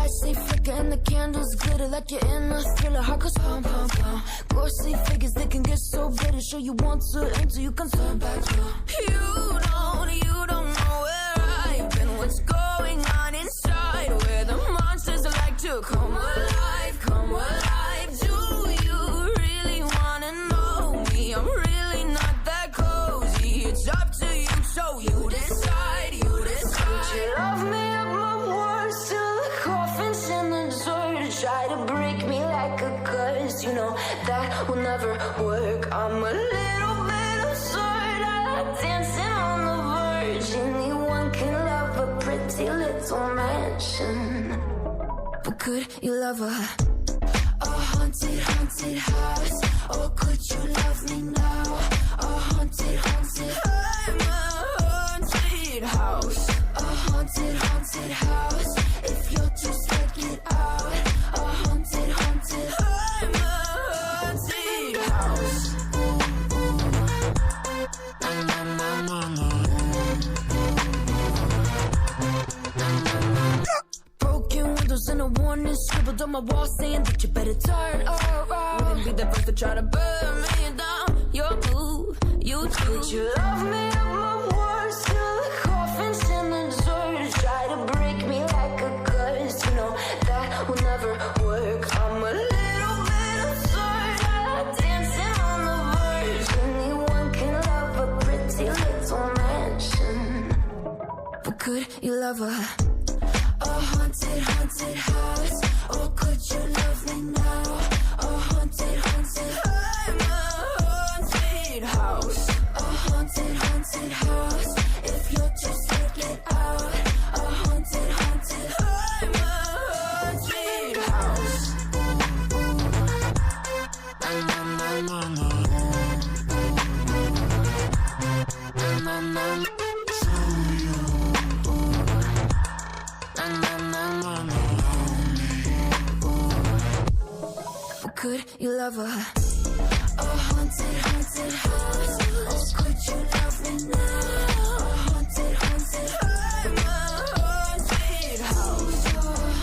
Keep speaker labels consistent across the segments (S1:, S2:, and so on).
S1: Lights they flicker and the candles glitter like you're in a thriller. Heart goes pum pum pum. Ghostly figures they can get so bitter. Show you want to until you can turn back to. You don't know where I've been. What's going on inside? Where the monsters like to come alive, come alive. Do you really wanna know me? I'm really not that cozy. It's up to you, so you decide, you decide. Would you love me up my words till the coffin's in the dirt? Try to break me like a curse, you know that will never work. I'm a little bit absurd, I like dancing on the verge. Anyone can love a pretty little mansion, but could you love a haunted, haunted house? Or could you love me now? A haunted, haunted, I'm a haunted house. A haunted, haunted house. If you're too scared, get out. A haunted, haunted, I'm a haunted house. Broken windows and a warning scribbled on my wall saying that you better turn around. Wouldn't be the first to try to burn me down. Your move, you do. Could you love me up my words till the coffin's in the dirt? Try to break me like a curse, you know that will never work. I'm a little bit absurd, I like dancing on the verge. Anyone can love a pretty little mansion, but could you love a haunted, haunted house? Or could you love me now? A haunted, haunted, I'm a haunted house. A haunted, haunted house. If you're too scared, get out. A haunted, haunted, I'm a haunted house. Could you love a haunted, haunted house? Or could you love me now? A haunted, haunted, I'm a haunted house. A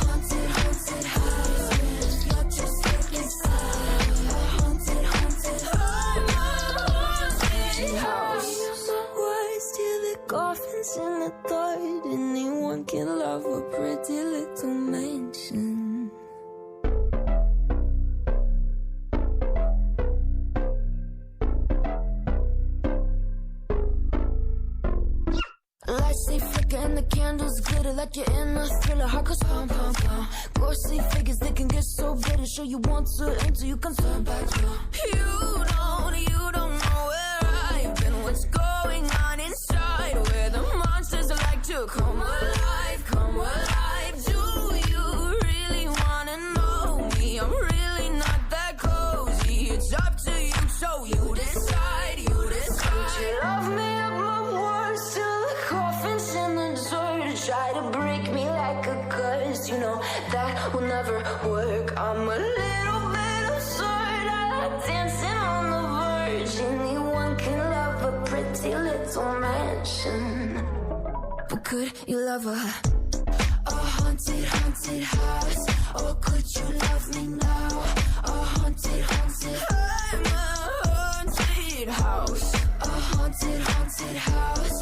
S1: haunted, haunted house. If you're just scared inside. A haunted, haunted, I'm a haunted house. Use the words till the coffin's in the dirt. Anyone can love a pretty little mansion. Lights they flicker and the candles glitter like you're in a thriller. Heart goes pum pum pum. Ghostly figures they can get so bitter. Show you want to until you can turn back to. You don't know where I've been. What's going on inside? Where the monsters like to come alive, come alive. Do you really wanna know me? I'm really not that cozy. It's up to you, so you decide, you decide. Would you love me up my words till the coffin's in the dirt? Try to break me like a curse, you know that will never work. I'm a little bit absurd, I like dancing on the verge. Anyone can love a pretty little mansion, but could you love a haunted, haunted house? Or could you love me now? A haunted, haunted, I'm a haunted house. A haunted, haunted house.